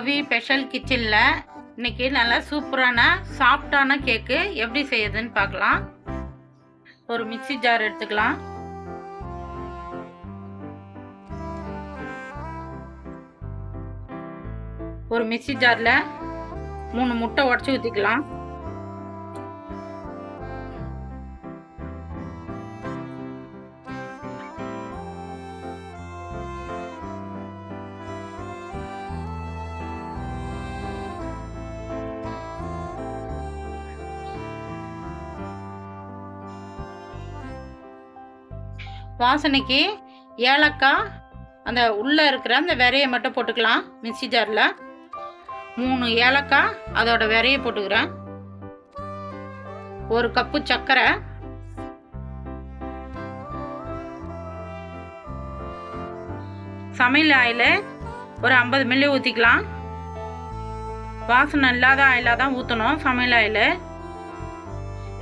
பவி special கிச்சனில் இன்றைக்கி நல்லா சூப்பரான சாஃப்டான கேக்கு எப்படி செய்யுதுன்னு பார்க்கலாம். ஒரு மிக்ஸி ஜார் எடுத்துக்கலாம். ஒரு மிக்ஸி ஜாரில் 3 முட்டை உடச்சி ஊற்றிக்கலாம். வாசனைக்கு ஏலக்காய் அந்த உள்ளே இருக்கிற அந்த விரையை மட்டும் போட்டுக்கலாம். மிக்ஸி ஜாரில் 3 ஏலக்காய் அதோட விரையை போட்டுக்கிறேன். 1 கப்பு சர்க்கரை, சமையல் ஆயில் ஒரு 50 மில்லி ஊற்றிக்கலாம். வாசனை இல்லாத ஆயிலாக தான் ஊற்றணும். சமையல் ஆயில்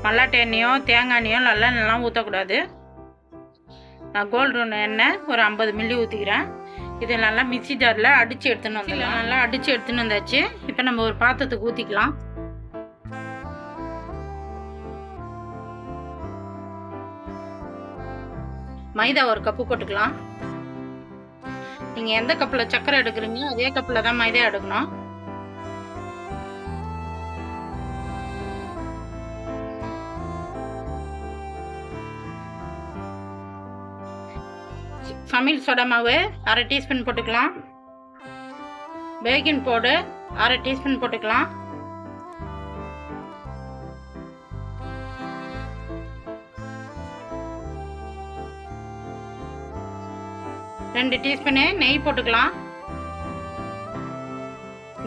மல்லாட்டை எண்ணெயோ தேங்காய் எண்ணெயோ நல்லெண்ணெய்லாம் ஊற்றக்கூடாது. நான் கோல்டு எண்ணெய் ஒரு 50 மில்லி ஊற்றிக்கிறேன். இது நல்லா மிக்ஸி ஜாரில் அடித்து எடுத்துன்னு வந்துடலாம். நல்லா அடித்து எடுத்துன்னு வந்தாச்சு. இப்போ நம்ம ஒரு பாத்திரத்துக்கு ஊற்றிக்கலாம். மைதா 1 கப்பு போட்டுக்கலாம். நீங்கள் எந்த கப்பில் சர்க்கரை எடுக்கிறீங்களோ அதே கப்பில் தான் மைதா எடுக்கணும். சமையல் சோடா மாவு 1/2 டீஸ்பூன் போட்டுக்கலாம். பேக்கிங் பவுடர் 1/2 டீஸ்பூன் போட்டுக்கலாம். ரெண்டு டீஸ்பூனு நெய் போட்டுக்கலாம்.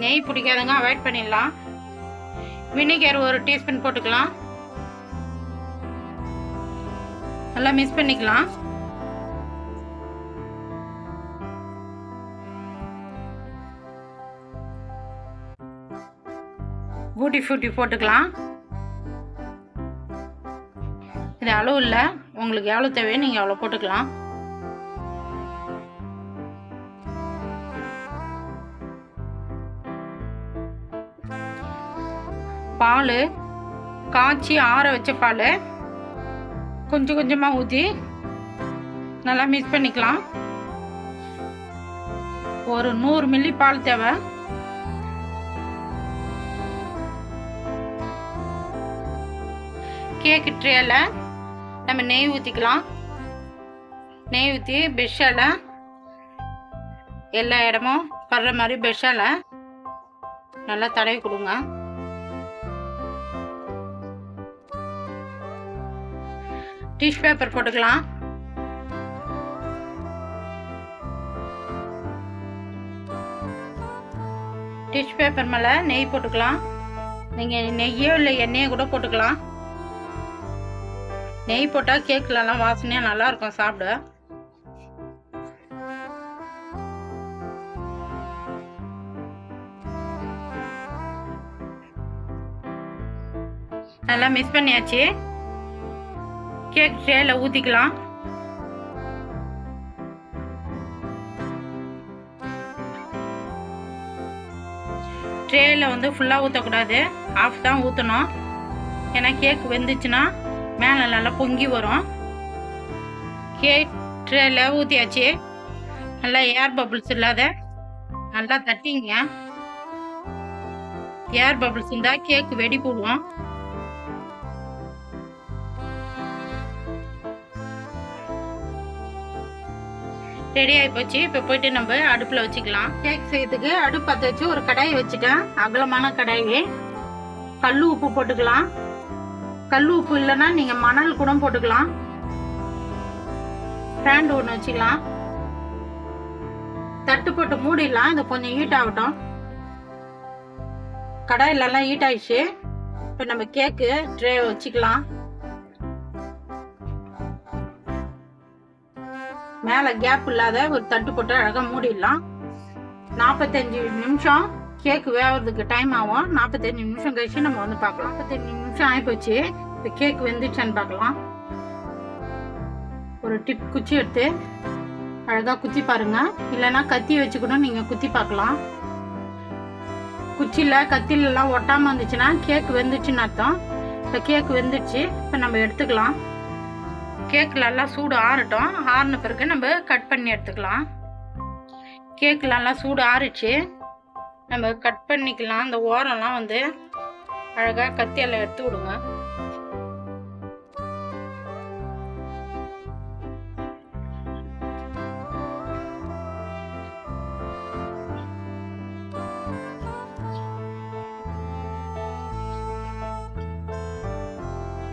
நெய் பிடிக்காதவங்க அவாய்ட் பண்ணிடலாம். வினிகர் 1 டீஸ்பூன் போட்டுக்கலாம். நல்லா மிக்ஸ் பண்ணிக்கலாம். பூட்டி ஃபூட்டி போட்டுக்கலாம். இது அளவு இல்லை, உங்களுக்கு எவ்வளோ தேவையோ நீங்கள் எவ்வளோ போட்டுக்கலாம். பால் காய்ச்சி ஆற வச்ச பால் கொஞ்சம் கொஞ்சமாக ஊற்றி நல்லா மிக்ஸ் பண்ணிக்கலாம். ஒரு 100 மில்லி பால் தேவை. கேக்கு ட்ரேல நம்ம நெய் ஊற்றிக்கலாம். நெய் ஊற்றி பெஷால எல்லா இடமும் படுற மாதிரி பெஷால நல்லா தடவி கொடுங்க. டிஷ்யூ பேப்பர் போட்டுக்கலாம். டிஷ்யூ பேப்பர் மேலே நெய் போட்டுக்கலாம். நீங்கள் நெய்யோ இல்லை எண்ணெயோ கூட போட்டுக்கலாம். நெய் போட்டால் கேக்லலாம் வாசனையாக நல்லாயிருக்கும் சாப்பிட. நல்லா மிக்ஸ் பண்ணியாச்சு. கேக் ட்ரேல ஊற்றிக்கலாம். ட்ரேல வந்து ஃபுல்லாக ஊற்றக்கூடாது, ஆஃப் தான் ஊற்றணும். ஏன்னா கேக் வெந்துச்சுன்னா மேலே நல்லா பொங்கி வரும். கேக் ட்ரேல ஊற்றியாச்சு. நல்லா ஏர் பபிள்ஸ் இல்லாத நல்லா தட்டிங்க. ஏர் பபிள்ஸ் இருந்தால் கேக் வெடி போடுவோம். ரெடி ஆகி போச்சு. இப்போ போயிட்டு நம்ம அடுப்பில் வச்சுக்கலாம். கேக் செய்யறதுக்கு அடுப்பு பற்ற வச்சு ஒரு கடாயை வச்சுட்டேன். அகலமான கடாயை. கல் உப்பு போட்டுக்கலாம். கல் உப்பு இல்லைன்னா நீங்கள் மணல் கூட போட்டுக்கலாம். ஸ்டாண்ட் ஒன்று வச்சுக்கலாம். தட்டு போட்டு மூடிடலாம். இது கொஞ்சம் ஹீட் ஆகட்டும். கடாயிலெல்லாம் ஹீட் ஆயிடுச்சு. இப்போ நம்ம கேக்கு ட்ரே வச்சுக்கலாம். மேலே கேப் இல்லாத ஒரு தட்டு போட்டு அழகாக மூடிடலாம். 45 நிமிஷம் கேக்கு வேகிறதுக்கு டைம் ஆகும். 45 நிமிஷம் கழிச்சு நம்ம வந்து பார்க்கலாம். 45 நிமிஷம் ஆகிப்போச்சு. இப்போ கேக் வெந்துச்சான்னு பார்க்கலாம். ஒரு டிப் குச்சி எடுத்து அழகாக குத்தி பாருங்க. இல்லைன்னா கத்தி வச்சு கூட நீங்கள் குத்தி பார்க்கலாம். குச்சியில் கத்திலெலாம் ஒட்டாமல் இருந்துச்சுன்னா கேக் வெந்துச்சுன்னு அர்த்தம். இப்போ கேக் வெந்துடுச்சு. இப்போ நம்ம எடுத்துக்கலாம். கேக் நல்லா சூடு ஆறட்டும். ஆறின பிறகு நம்ம கட் பண்ணி எடுத்துக்கலாம். கேக் நல்லா சூடு ஆறிச்சு. நம்ம கட் பண்ணிக்கலாம். அந்த ஓரம்லாம் வந்து அழகாக கத்தியால் எடுத்து விடுங்க.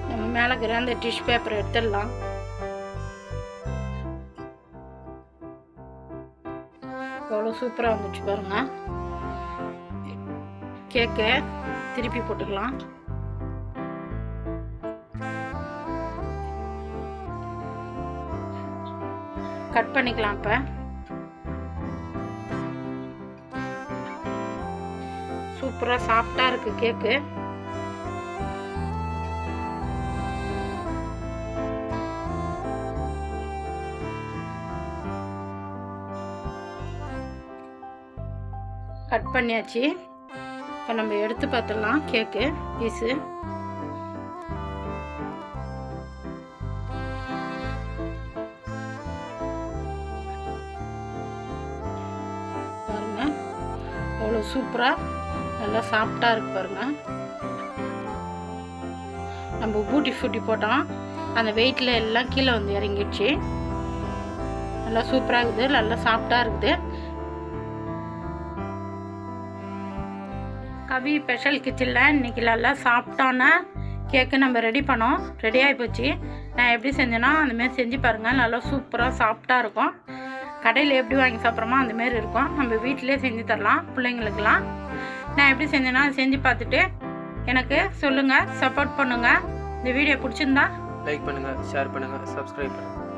நம்ம மேலே இருக்கிற அந்த டிஷ் பேப்பர் எடுத்துடலாம். எவ்வளோ சூப்பராக வந்துச்சு பாருங்க. கேக்கை திருப்பி போட்டுக்கலாம். கட் பண்ணிக்கலாம். இப்போ சூப்பராக சாஃப்டாக இருக்குது கேக்கு. கட் பண்ணியாச்சு. இப்போ நம்ம எடுத்து பார்த்துடலாம் கேக்கு பீஸு. பாருங்க அவ்வளோ சூப்பராக நல்லா சாஃப்டாக இருக்கு பாருங்க. நம்ம பூட்டி ஃபூட்டி போட்டோம், அந்த வெயிட்டில் எல்லாம் கீழே வந்து இறங்கிடுச்சு. நல்லா சூப்பராக இருக்குது, நல்லா சாஃப்டாக இருக்குது. கவி ஸ்பெஷல் கிச்சனில் இன்றைக்கி நல்லா சாஃப்டான கேக்கு நம்ம ரெடி பண்ணோம். ரெடி ஆகி போச்சு. நான் எப்படி செஞ்சேன்னா அந்தமாரி செஞ்சு பாருங்கள். நல்லா சூப்பராக சாஃப்டாக இருக்கும். கடையில் எப்படி வாங்கி சாப்பிட்றோமோ அந்தமாரி இருக்கும். நம்ம வீட்டிலே செஞ்சு தரலாம் பிள்ளைங்களுக்கெல்லாம். நான் எப்படி செஞ்சேன்னா செஞ்சு பார்த்துட்டு எனக்கு சொல்லுங்கள், சப்போர்ட் பண்ணுங்கள். இந்த வீடியோ பிடிச்சிருந்தா லைக் பண்ணுங்கள், ஷேர் பண்ணுங்கள், சப்ஸ்கிரைப் பண்ணுங்கள்.